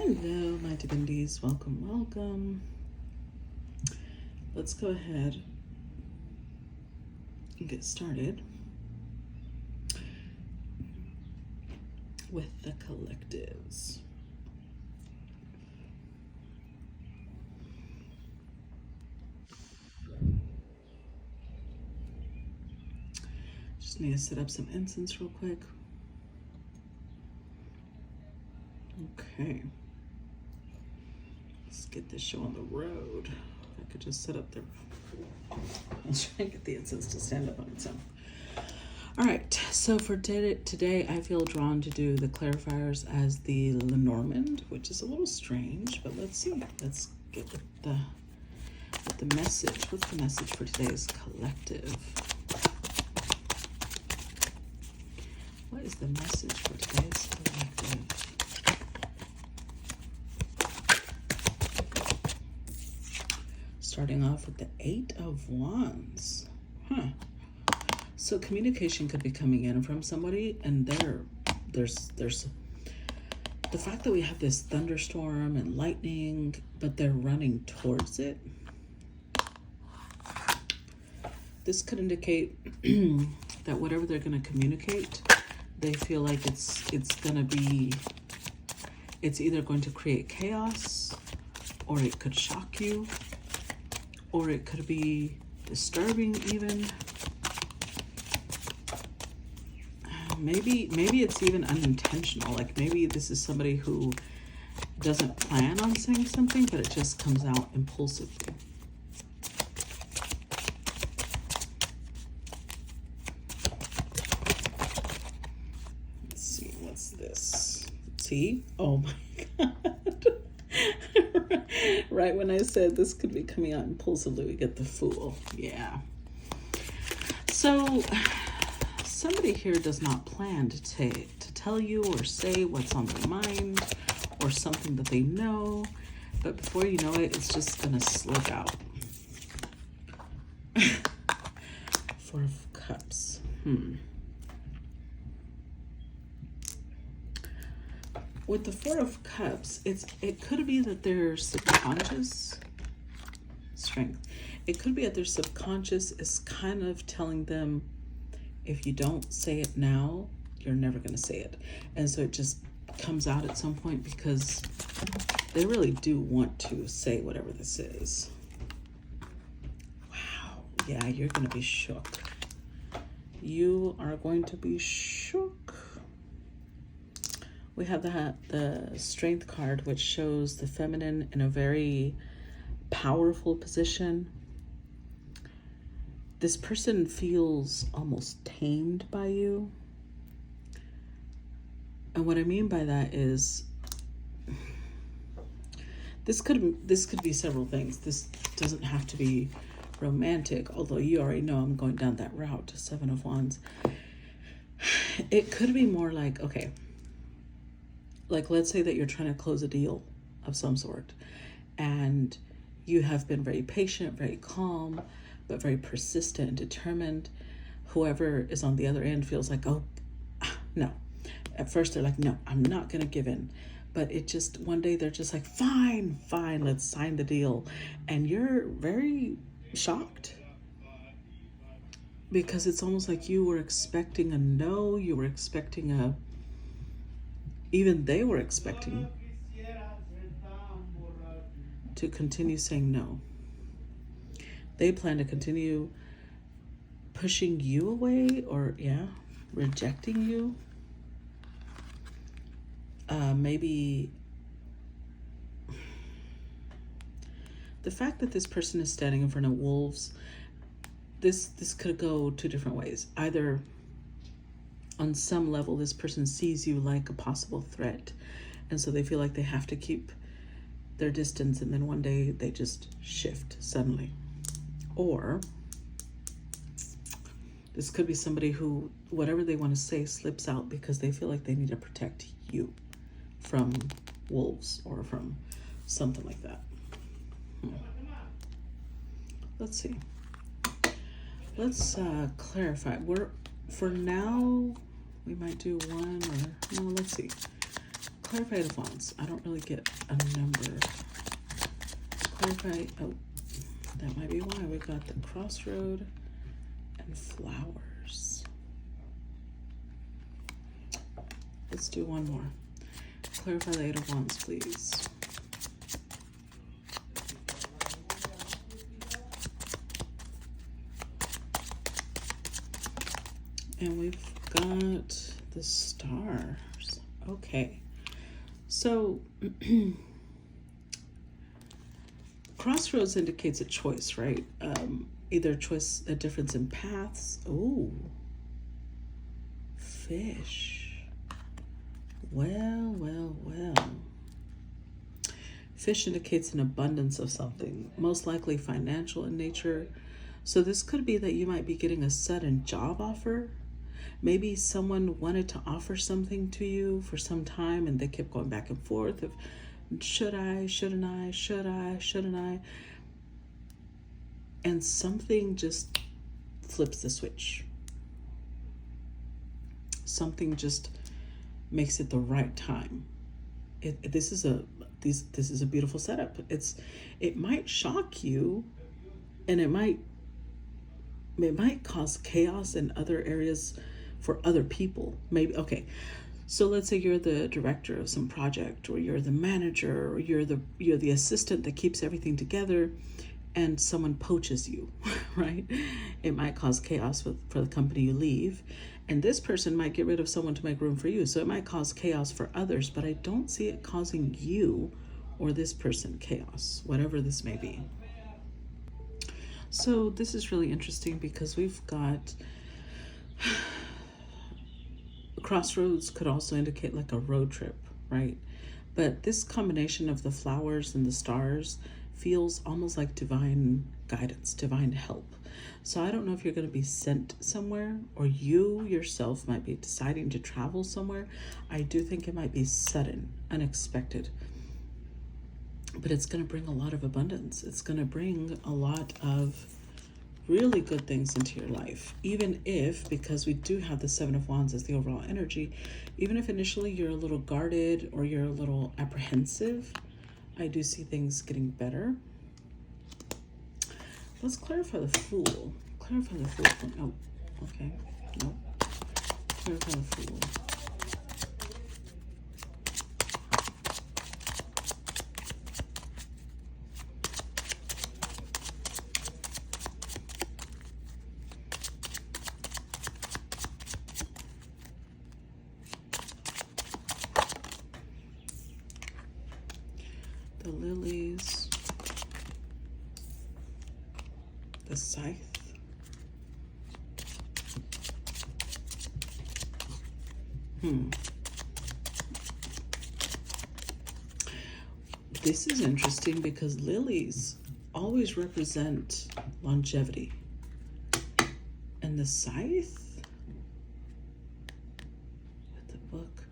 Hello, my divinities. Welcome, welcome. Let's go ahead and get started with the collectives. Just need to set up some incense real quick. Okay. Let's get this show on the road. If I could just set up there. I'll try and get the incense to stand up on its own. All right, so for today, I feel drawn to do the clarifiers as the Lenormand, which is a little strange, but let's see. Let's get with the message. What's the message for today's collective? What is the message for today's collective? Starting off with the 8 of Wands. So communication could be coming in from somebody, and there's the fact that we have this thunderstorm and lightning, but they're running towards it. This could indicate that whatever they're going to communicate, they feel like it's either going to create chaos, or it could shock you, or it could be disturbing even. Maybe it's even unintentional. Like maybe this is somebody who doesn't plan on saying something, but it just comes out impulsively. Let's see, what's this? See? Oh my God. Right when I said this could be coming out impulsively, we get the Fool. Yeah. So somebody here does not plan to tell you or say what's on their mind or something that they know, but before you know it, it's just gonna slip out. 4 of Cups. With the 4 of Cups, it could be that their subconscious strength. It could be that their subconscious is kind of telling them, if you don't say it now, you're never going to say it. And so it just comes out at some point because they really do want to say whatever this is. Wow. Yeah, you're going to be shook. You are going to be shook. We have the Strength card, which shows the feminine in a very powerful position. This person feels almost tamed by you. And what I mean by that is this could be several things. This doesn't have to be romantic, although you already know I'm going down that route, 7 of Wands. It could be more like, okay, like let's say that you're trying to close a deal of some sort, and you have been very patient, very calm, but very persistent and determined. Whoever is on the other end feels like, oh, no. At first they're like, no, I'm not going to give in. But it just, one day they're just like, fine, let's sign the deal. And you're very shocked. Because it's almost like you were expecting a no, you were expecting even they were expecting to continue saying no. They plan to continue pushing you away or, rejecting you. Maybe the fact that this person is standing in front of wolves, this could go 2 different ways. Either on some level, this person sees you like a possible threat, and so they feel like they have to keep their distance, and then one day they just shift suddenly. Or this could be somebody who, whatever they want to say slips out because they feel like they need to protect you from wolves or from something like that. Let's see. Let's clarify. For now, we might do one or, no, let's see. clarify Eight of Wands. I don't really get a number. Clarify. Oh, that might be why we got the crossroad and flowers. Let's do one more. Clarify the Eight of Wands, please. And we've got the stars. Okay. So, crossroads indicates a choice, right? Either choice, a difference in paths. Oh, fish. Well, well, well. Fish indicates an abundance of something, most likely financial in nature. So this could be that you might be getting a sudden job offer. Maybe someone wanted to offer something to you for some time and they kept going back and forth of should I, shouldn't I, should I, shouldn't I? And something just flips the switch. Something just makes it the right time. This is a beautiful setup. It might shock you, and it might cause chaos in other areas for other people. Maybe, okay, so let's say you're the director of some project, or you're the manager, or you're the assistant that keeps everything together, and someone poaches you, right? It might cause chaos for the company you leave, and this person might get rid of someone to make room for you. So it might cause chaos for others, but I don't see it causing you or this person chaos, whatever this may be. So this is really interesting because we've got crossroads could also indicate like a road trip, right? But this combination of the flowers and the stars feels almost like divine guidance, divine help. So I don't know if you're going to be sent somewhere, or you yourself might be deciding to travel somewhere. I do think it might be sudden, unexpected, but it's going to bring a lot of abundance. It's going to bring a lot of really good things into your life, even if, because we do have the Seven of Wands as the overall energy, even if initially you're a little guarded or you're a little apprehensive, I do see things getting better. Let's clarify the Fool. Clarify the Fool. Oh, okay. No. Clarify the Fool. The lilies, the scythe, This is interesting because lilies always represent longevity. And the scythe with the book.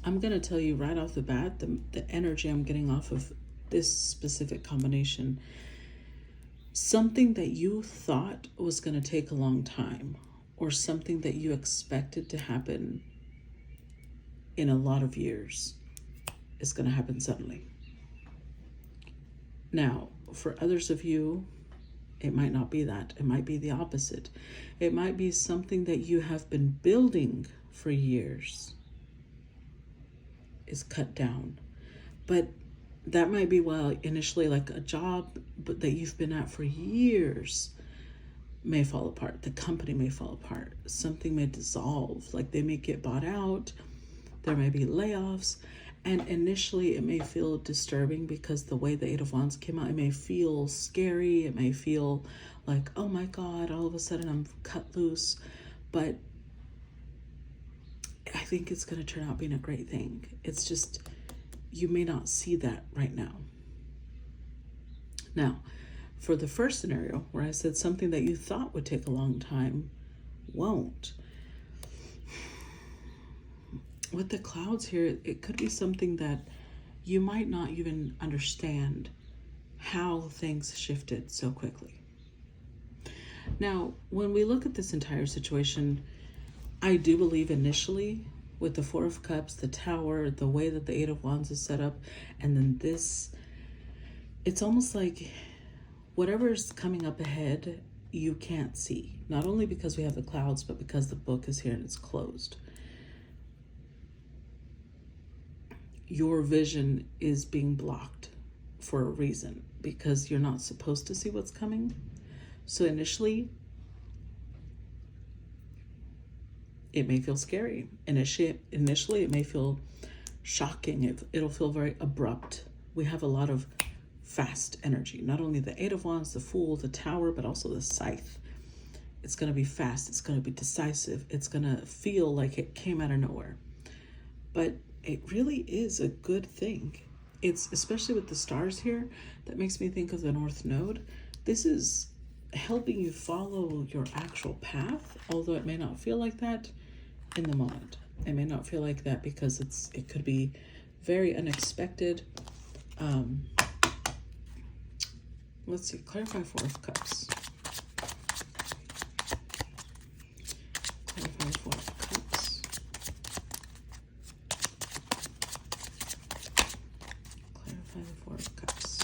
I'm going to tell you right off the bat, the energy I'm getting off of this specific combination, something that you thought was going to take a long time, or something that you expected to happen in a lot of years, is going to happen suddenly. Now, for others of you, it might not be that. It might be the opposite. It might be something that you have been building for years is cut down. But that might be, well, initially like a job but that you've been at for years may fall apart. The company may fall apart. Something may dissolve. Like they may get bought out. There may be layoffs. And initially it may feel disturbing because the way the Eight of Wands came out, it may feel scary. It may feel like, oh my God, all of a sudden I'm cut loose. But I think it's going to turn out being a great thing. It's just, you may not see that right now. Now, for the first scenario where I said something that you thought would take a long time won't. With the clouds here, it could be something that you might not even understand how things shifted so quickly. Now, when we look at this entire situation, I do believe initially with the Four of Cups, the Tower, the way that the Eight of Wands is set up, and then this, it's almost like whatever's coming up ahead, you can't see. Not only because we have the clouds, but because the book is here and it's closed. Your vision is being blocked for a reason, because you're not supposed to see what's coming. So initially, it may feel scary. Initially, it may feel shocking. It'll feel very abrupt. We have a lot of fast energy. Not only the Eight of Wands, the Fool, the Tower, but also the Scythe. It's going to be fast. It's going to be decisive. It's going to feel like it came out of nowhere. But it really is a good thing. It's especially with the stars here, that makes me think of the North Node. This is helping you follow your actual path, although it may not feel like that in the moment. It may not feel like that because it could be very unexpected. Let's see, clarify Four of Cups. Clarify Four of Cups. Clarify the Four of Cups.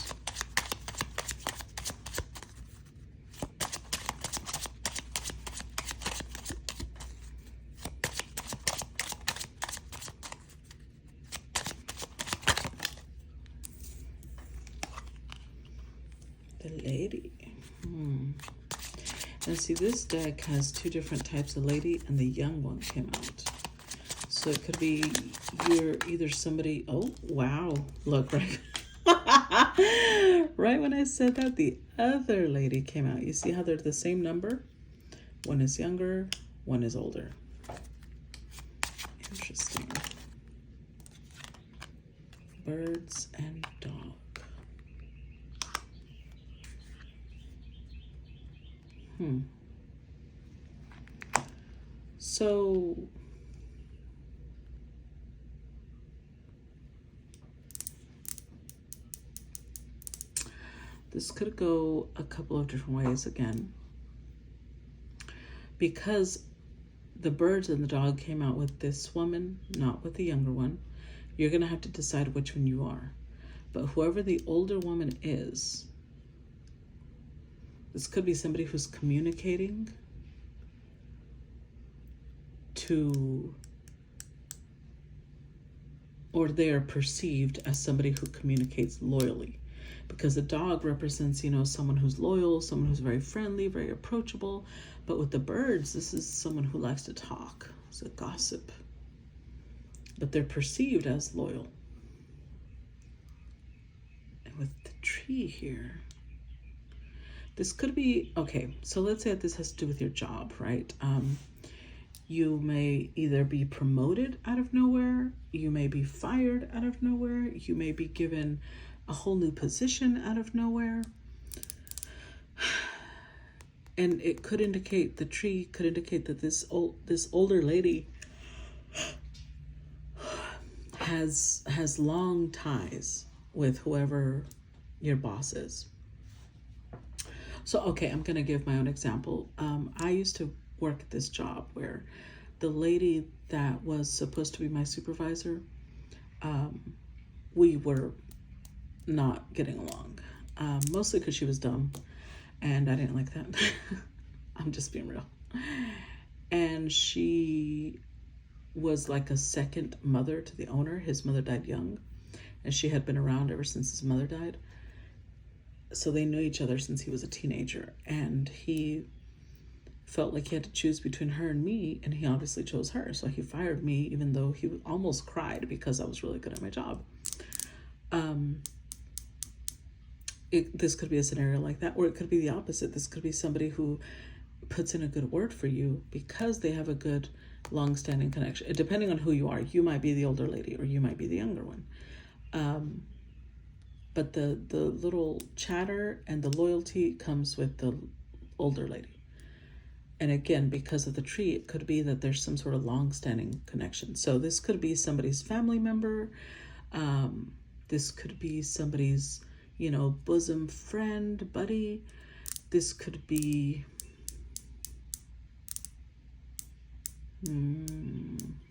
The Lady. And see, this deck has two different types of lady, and the young one came out. So it could be you're either somebody, oh, wow. Look, right. Right when I said that, the other lady came out. You see how they're the same number? One is younger, one is older. Interesting. Birds and dog. So this could go a couple of different ways again, because the birds and the dog came out with this woman, not with the younger one. You're going to have to decide which one you are. But whoever the older woman is, this could be somebody who's communicating to, or they are perceived as somebody who communicates loyally. Because the dog represents, you know, someone who's loyal, someone who's very friendly, very approachable. But with the birds, this is someone who likes to talk. It's a gossip. But they're perceived as loyal. And with the tree here, this could be, okay, so let's say that this has to do with your job, right? You may either be promoted out of nowhere, you may be fired out of nowhere, you may be given a whole new position out of nowhere. And it could indicate, the tree could indicate that this older lady has long ties with whoever your boss is. So, okay, I'm going to give my own example. I used to work at this job where the lady that was supposed to be my supervisor, we were not getting along, mostly because she was dumb, and I didn't like that. I'm just being real. And she was like a second mother to the owner. His mother died young, and she had been around ever since his mother died. So they knew each other since he was a teenager, and he felt like he had to choose between her and me, and he obviously chose her. So he fired me, even though he almost cried because I was really good at my job. This could be a scenario like that, or it could be the opposite. This could be somebody who puts in a good word for you because they have a good long-standing connection. Depending on who you are, you might be the older lady or you might be the younger one. But the little chatter and the loyalty comes with the older lady. And again, because of the tree, it could be that there's some sort of long-standing connection. So this could be somebody's family member. This could be somebody's, you know, bosom friend, buddy. This could be,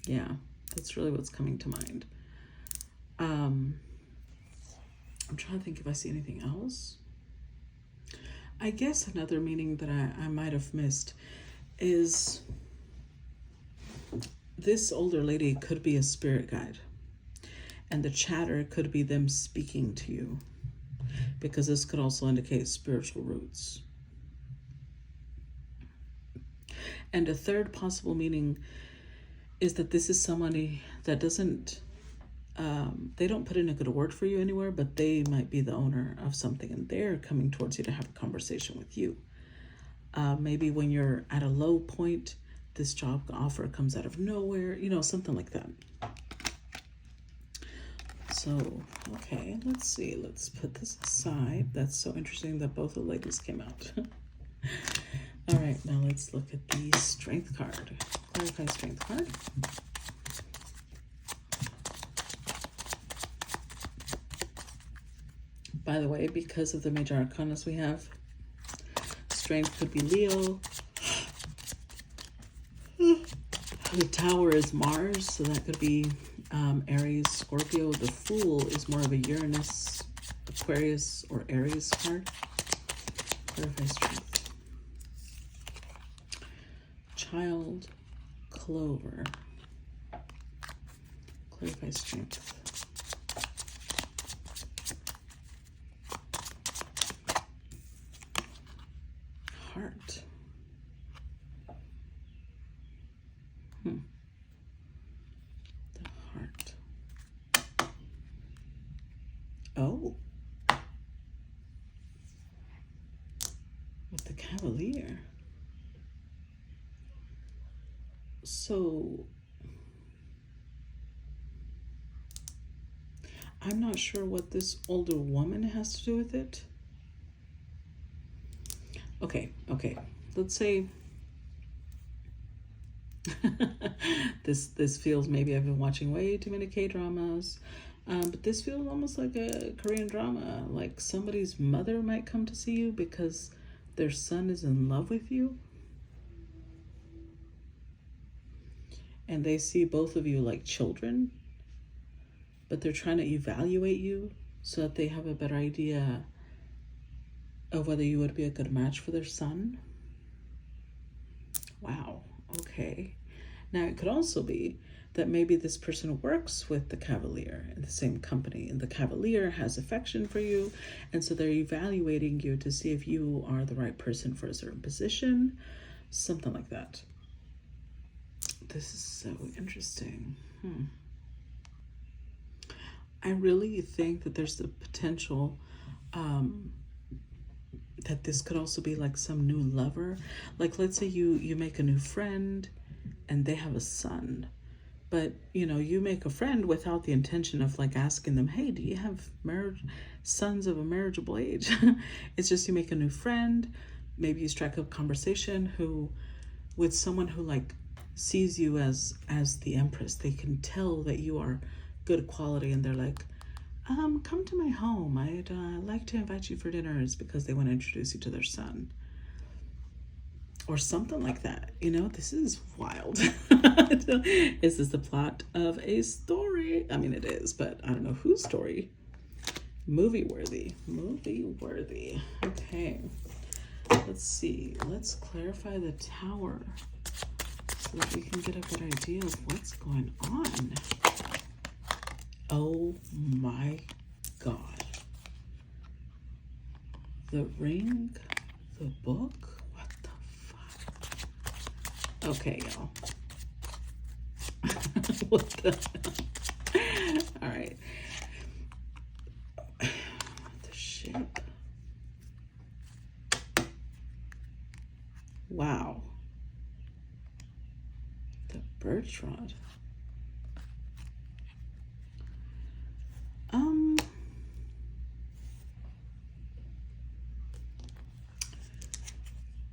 yeah, That's really what's coming to mind. I'm trying to think if I see anything else. I guess another meaning that I might have missed is this older lady could be a spirit guide. And the chatter could be them speaking to you, because this could also indicate spiritual roots. And a third possible meaning is that this is somebody that doesn't, they don't put in a good word for you anywhere, but they might be the owner of something and they're coming towards you to have a conversation with you. Maybe when you're at a low point, this job offer comes out of nowhere, you know, something like that. So, okay, let's see. Let's put this aside. That's so interesting that both the ladies came out. All right, now let's look at the strength card. Clarify strength card. By the way, because of the major arcanas we have, strength could be Leo. The Tower is Mars, so that could be Aries, Scorpio. The Fool is more of a Uranus, Aquarius, or Aries card. Clarify strength. Child, Clover. Clarify strength. Heart. The heart. Oh. With the Cavalier. So I'm not sure what this older woman has to do with it. Okay. Let's say this feels, maybe I've been watching way too many K-dramas, but this feels almost like a Korean drama. Like somebody's mother might come to see you because their son is in love with you. And they see both of you like children, but they're trying to evaluate you so that they have a better idea of whether you would be a good match for their son. Wow, okay. Now it could also be that maybe this person works with the Cavalier in the same company, and the Cavalier has affection for you, and so they're evaluating you to see if you are the right person for a certain position, something like that. This is so interesting. I really think that there's the potential that this could also be like some new lover. Like let's say you make a new friend and they have a son, but you know, you make a friend without the intention of like asking them, hey, do you have sons of a marriageable age? It's just you make a new friend, maybe you strike up conversation with someone who like sees you as the Empress. They can tell that you are good quality and they're like, come to my home. I'd like to invite you for dinner. It's because they want to introduce you to their son. Or something like that. You know, this is wild. Is this the plot of a story? I mean, it is, but I don't know whose story. Movie worthy. Okay. Let's see. Let's clarify the Tower so that we can get a good idea of what's going on. Oh my God. The Ring, the book? What the fuck? Okay, y'all. What the hell? All right. The ship. Wow. The birch rod.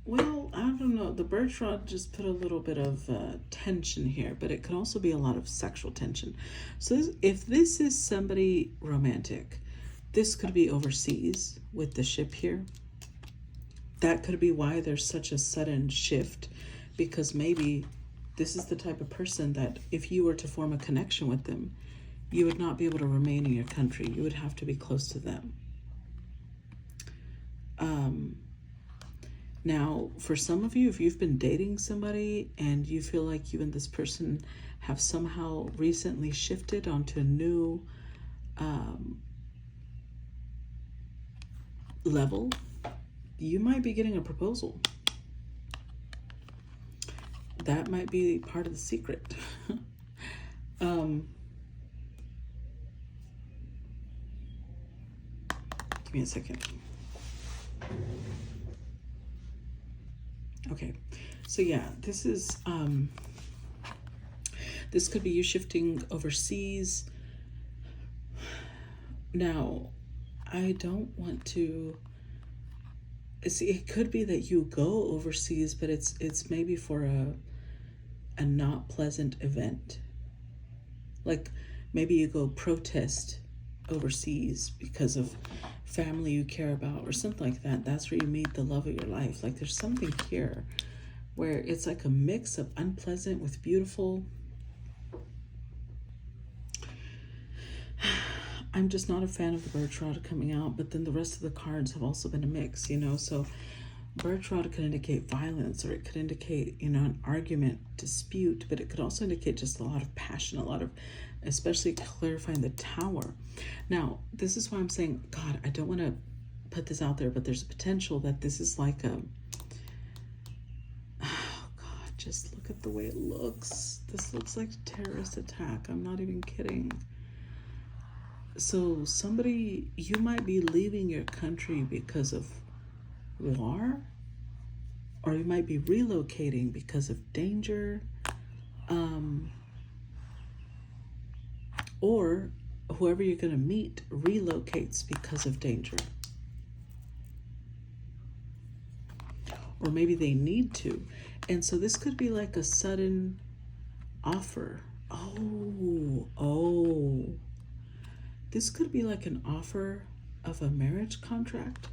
Well, I don't know. The birch rod just put a little bit of tension here, but it could also be a lot of sexual tension. So if this is somebody romantic, this could be overseas with the ship here. That could be why there's such a sudden shift, because maybe this is the type of person that if you were to form a connection with them, you would not be able to remain in your country. You would have to be close to them. Now, for some of you, if you've been dating somebody and you feel like you and this person have somehow recently shifted onto a new level, you might be getting a proposal. That might be part of the secret. Give me a second. Okay, so yeah, this is this could be you shifting overseas. Now, I don't want to see, it could be that you go overseas, but it's maybe for a not pleasant event. Like maybe you go protest overseas because of family you care about or something like that. That's where you meet the love of your life. Like there's something here where it's like a mix of unpleasant with beautiful. I'm just not a fan of the birch rod coming out, but then the rest of the cards have also been a mix, you know. So birch rod could indicate violence, or it could indicate, you know, an argument, dispute, but it could also indicate just a lot of passion, a lot of, especially clarifying the tower. Now, this is why I'm saying, God, I don't want to put this out there, but there's a potential that this is like a, oh God, just look at the way it looks. This looks like a terrorist attack. I'm not even kidding. So somebody, you might be leaving your country because of war, or you might be relocating because of danger, or whoever you're going to meet relocates because of danger, or maybe they need to. And so this could be like a sudden offer. This could be like an offer of a marriage contract,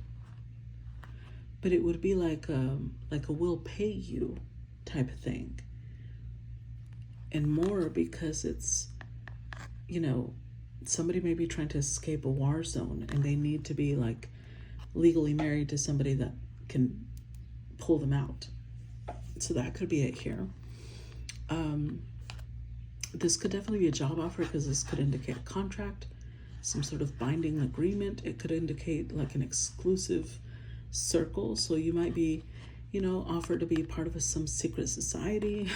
but it would be like a we'll pay you type of thing. And more because it's, you know, somebody may be trying to escape a war zone and they need to be like legally married to somebody that can pull them out. So that could be it here. This could definitely be a job offer because this could indicate a contract, some sort of binding agreement. It could indicate like an exclusive circle. So you might be, you know, offered to be part of some secret society.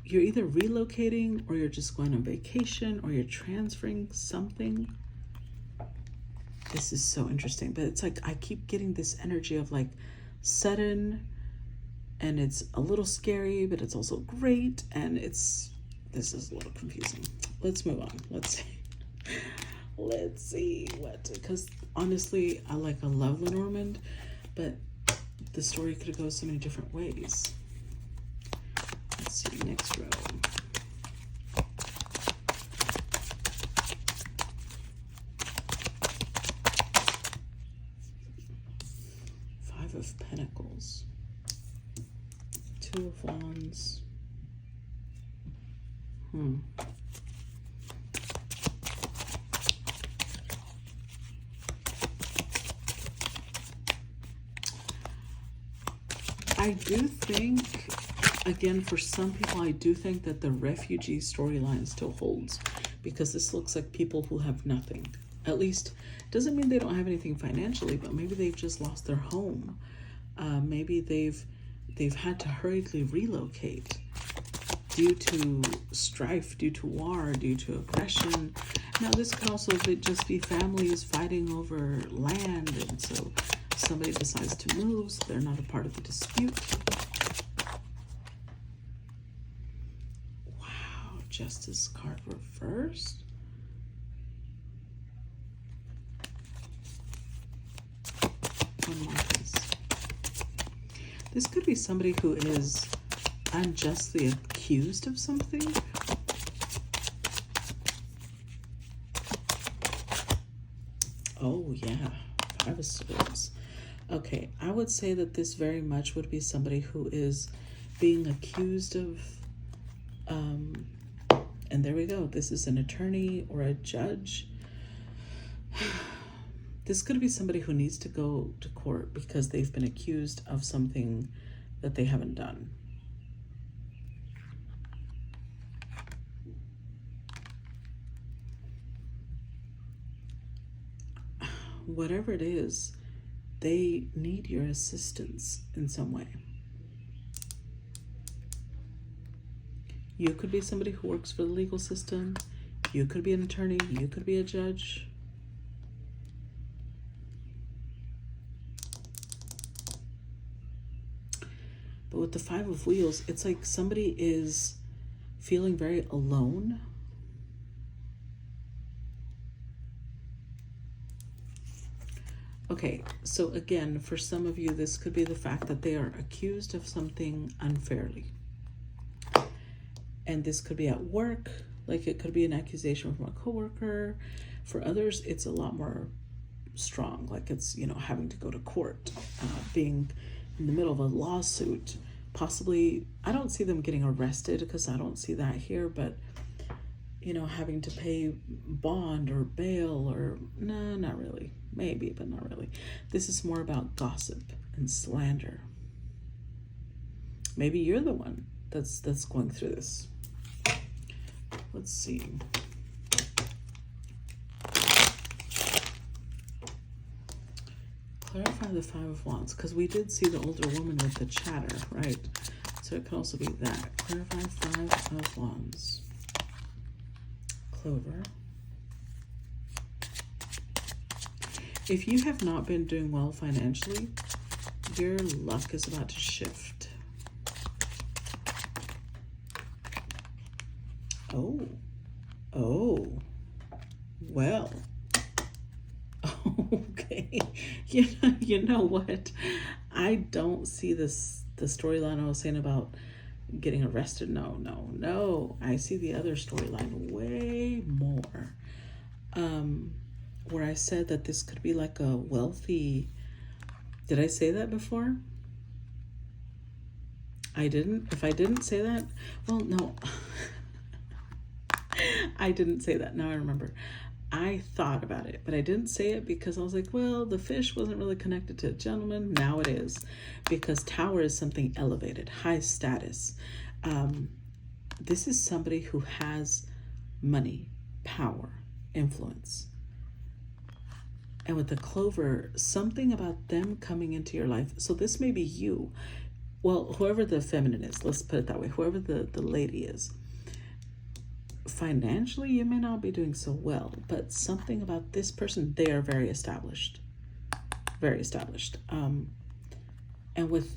You're either relocating, or you're just going on vacation, or you're transferring something. This is so interesting, but it's like I keep getting this energy of like sudden, and it's a little scary, but it's also great, and this is a little confusing. Let's move on. Let's see what, because honestly, I love Lenormand, but the story could go so many different ways. Let's see, next row. Five of Pentacles, Two of Wands. I do think, again, for some people, I do think that the refugee storyline still holds, because this looks like people who have nothing. At least, doesn't mean they don't have anything financially, but maybe they've just lost their home. Maybe they've had to hurriedly relocate due to strife, due to war, due to aggression. Now, this could also just be families fighting over land, and so somebody decides to move, so they're not a part of the dispute. Wow, Justice card reversed. One more, please. This could be somebody who is unjustly accused of something. Oh yeah, Five of Swords. Okay, I would say that this very much would be somebody who is being accused of, and there we go. This is an attorney or a judge. This could be somebody who needs to go to court because they've been accused of something that they haven't done. Whatever it is, they need your assistance in some way. You could be somebody who works for the legal system. You could be an attorney. You could be a judge. But with the Five of Wheels, it's like somebody is feeling very alone. Okay, so again, for some of you, this could be the fact that they are accused of something unfairly. And this could be at work, like it could be an accusation from a coworker. For others, it's a lot more strong, like it's, you know, having to go to court, being in the middle of a lawsuit, possibly. I don't see them getting arrested because I don't see that here, but you know, having to pay bond or bail or no, not really. Maybe, but not really. This is more about gossip and slander. Maybe you're the one that's going through this. Let's see. Clarify the Five of Wands, because we did see the older woman with the chatter, right? So it could also be that. Clarify Five of Wands. Clover. If you have not been doing well financially, your luck is about to shift. Oh, well, okay. You know what? I don't see the storyline I was saying about getting arrested. No. I see the other storyline way more. Where I said that this could be like a wealthy, did I say that before? I didn't. If I didn't say that, well, no. I didn't say that. Now I remember. I thought about it, but I didn't say it because I was like, well, the fish wasn't really connected to a gentleman. Now it is, because Tower is something elevated, high status. This is somebody who has money, power, influence. And with the Clover, something about them coming into your life. So this may be you. Well, whoever the feminine is, let's put it that way. Whoever the lady is. Financially, you may not be doing so well, but something about this person, they are very established. Very established. And with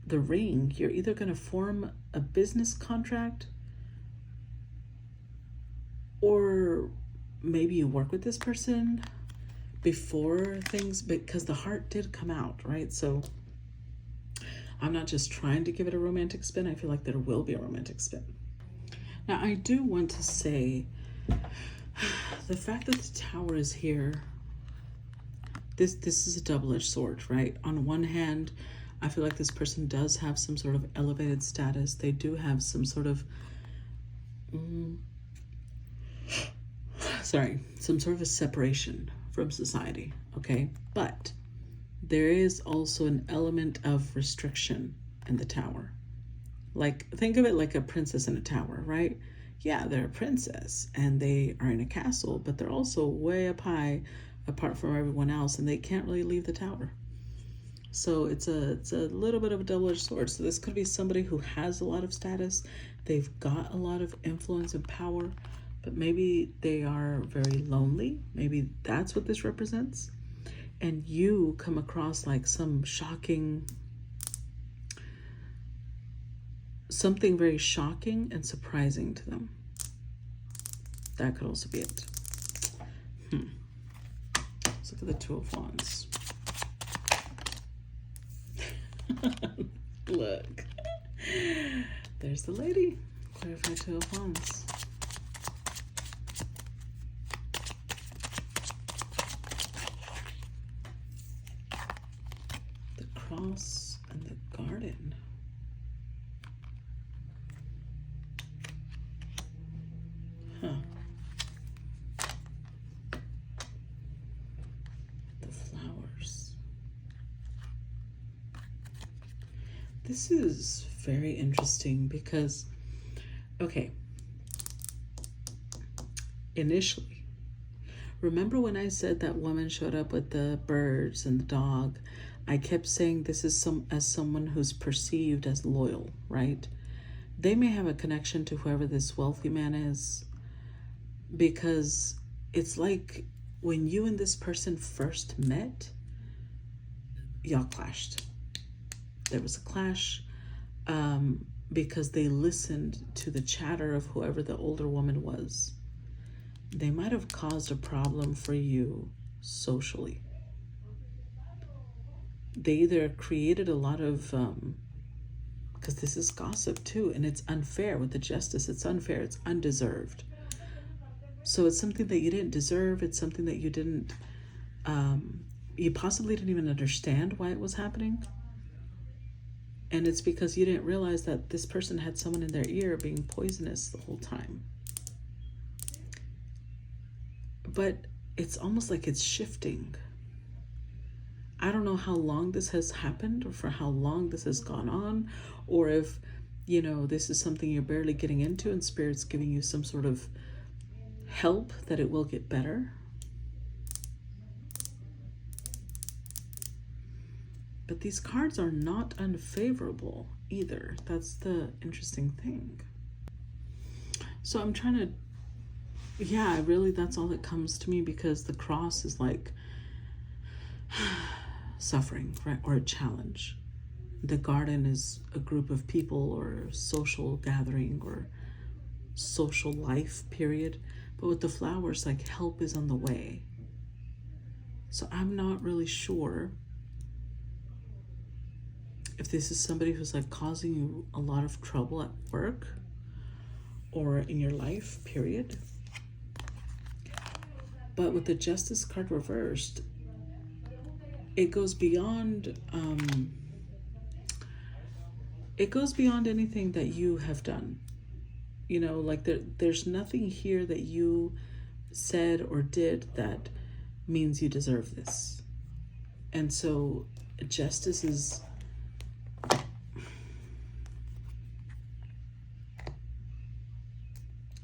the ring, you're either going to form a business contract, or maybe you work with this person before things, because the heart did come out, right? So I'm not just trying to give it a romantic spin. I feel like there will be a romantic spin. Now, I do want to say the fact that the Tower is here, this is a double-edged sword, right? On one hand, I feel like this person does have some sort of elevated status. They do have some sort of, some sort of a separation from society, okay? But there is also an element of restriction in the Tower. Like, think of it like a princess in a tower, right? Yeah, they're a princess and they are in a castle, but they're also way up high apart from everyone else, and they can't really leave the tower. So it's a little bit of a double-edged sword. So this could be somebody who has a lot of status. They've got a lot of influence and power, but maybe they are very lonely. Maybe that's what this represents. And you come across like some shocking, something very shocking and surprising to them. That could also be it. Let's look at the Two of Wands. Look. There's the lady. Clarify Two of Wands. The Cross and the Garden. Huh. The flowers. This is very interesting because, okay, initially, remember when I said that woman showed up with the birds and the dog? I kept saying this is as someone who's perceived as loyal, right? They may have a connection to whoever this wealthy man is, because it's like when you and this person first met, y'all clashed. There was a clash because they listened to the chatter of whoever the older woman was. They might have caused a problem for you socially. They either created a lot of, because this is gossip too, and it's unfair with the justice. It's unfair. It's undeserved. So it's something that you didn't deserve. It's something that you didn't, you possibly didn't even understand why it was happening. And it's because you didn't realize that this person had someone in their ear being poisonous the whole time. But it's almost like it's shifting. I don't know how long this has happened or for how long this has gone on, or if, you know, this is something you're barely getting into and Spirit's giving you some sort of help that it will get better. But these cards are not unfavorable either. That's the interesting thing. So I'm trying to, yeah, really that's all that comes to me, because the cross is like suffering, right? Or a challenge. The garden is a group of people or social gathering or social life, period. But with the flowers, like help is on the way. So I'm not really sure if this is somebody who's like causing you a lot of trouble at work or in your life, period. But with the Justice card reversed, it goes beyond anything that you have done. You know, like there's nothing here that you said or did that means you deserve this. And so justice is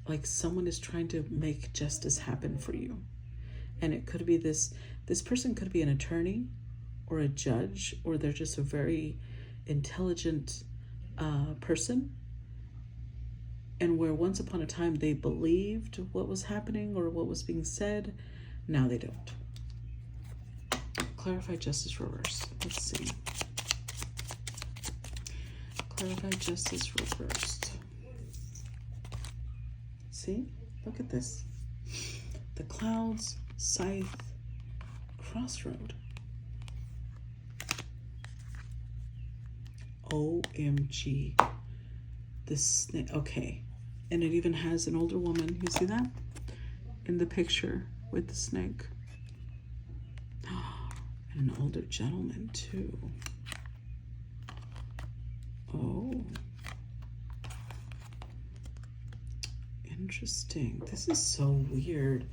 like someone is trying to make justice happen for you. And it could be this person could be an attorney or a judge, or they're just a very intelligent person. And where once upon a time they believed what was happening or what was being said, now they don't. Clarify justice reverse. Let's see. Clarify justice reversed. See? Look at this. The clouds, scythe, crossroad. OMG. This snake. Okay. And it even has an older woman. You see that? In the picture with the snake. And an older gentleman too. Oh. Interesting. This is so weird,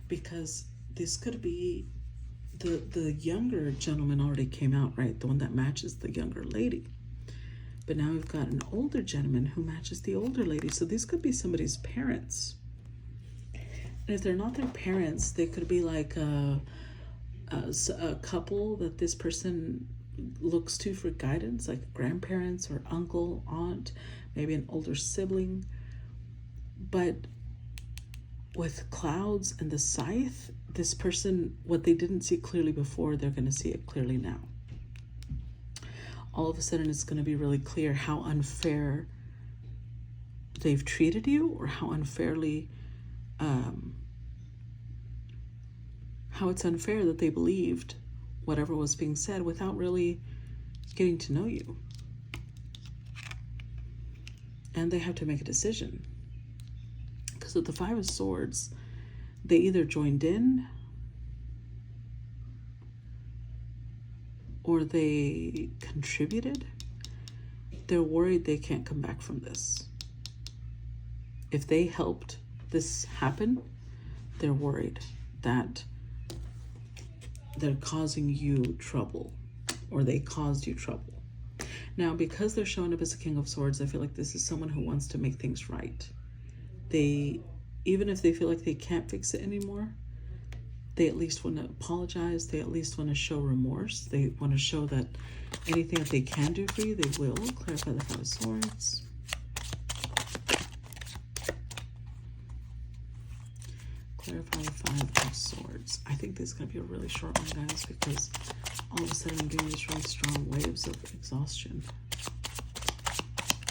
because this could be the younger gentleman already came out, right? The one that matches the younger lady. But now we've got an older gentleman who matches the older lady. So these could be somebody's parents. And if they're not their parents, they could be like a couple that this person looks to for guidance, like grandparents or uncle, aunt, maybe an older sibling. But with clouds and the scythe, this person, what they didn't see clearly before, they're going to see it clearly now. All of a sudden, it's going to be really clear how unfair they've treated you, or how unfairly, how it's unfair that they believed whatever was being said without really getting to know you. And they have to make a decision. Because with the Five of Swords, they either joined in or they contributed. They're worried they can't come back from this. If they helped this happen, they're worried that they're causing you trouble, or they caused you trouble. Now, because they're showing up as a King of Swords, I feel like this is someone who wants to make things right. They, even if they feel like they can't fix it anymore, they at least want to apologize. They at least want to show remorse. They want to show that anything that they can do for you, they will. Clarify the Five of Swords. Clarify the Five of Swords. I think this is going to be a really short one, guys, because all of a sudden I'm getting these really strong waves of exhaustion.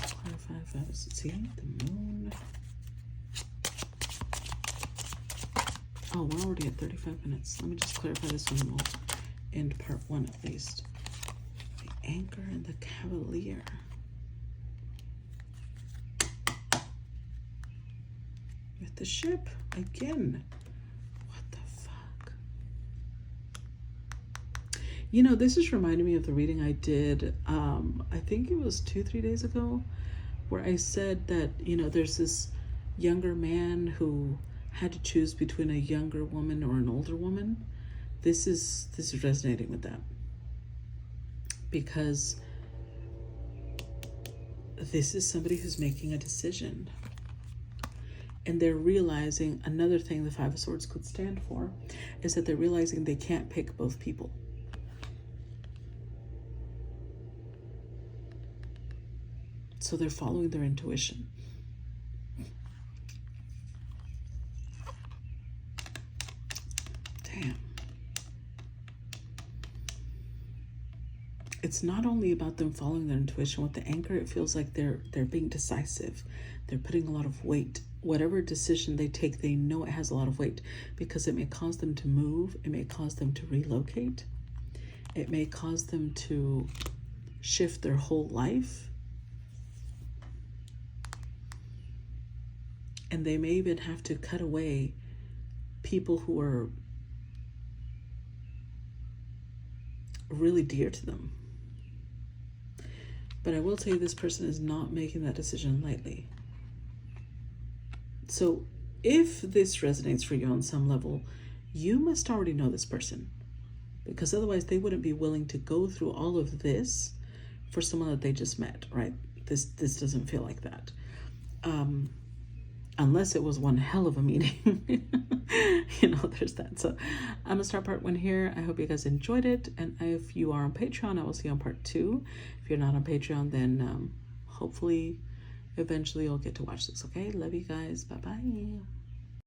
Clarify the Five of Swords. See? The Moon. Oh, we're already at 35 minutes. Let me just clarify this one. We'll end part one at least. The Anchor and the Cavalier. With the Ship again. What the fuck? You know, this is reminding me of the reading I did, I think it was 2-3 days ago, where I said that, you know, there's this younger man who had to choose between a younger woman or an older woman. This is resonating with that, because this is somebody who's making a decision, and they're realizing another thing the Five of Swords could stand for is that they're realizing they can't pick both people. So they're following their intuition. Damn. It's not only about them following their intuition. With the Anchor, it feels like they're being decisive. They're putting a lot of weight. Whatever decision they take, they know it has a lot of weight, because it may cause them to move. It may cause them to relocate. It may cause them to shift their whole life. And they may even have to cut away people who are really dear to them. But I will tell you, this person is not making that decision lightly. So if this resonates for you on some level, you must already know this person, because otherwise they wouldn't be willing to go through all of this for someone that they just met, right? This doesn't feel like that. Unless it was one hell of a meeting. You know, there's that. So I'm gonna start part one here. I hope you guys enjoyed it. And if you are on Patreon, I will see you on part two. If you're not on Patreon, then hopefully eventually you'll get to watch this. Okay, love you guys. Bye bye.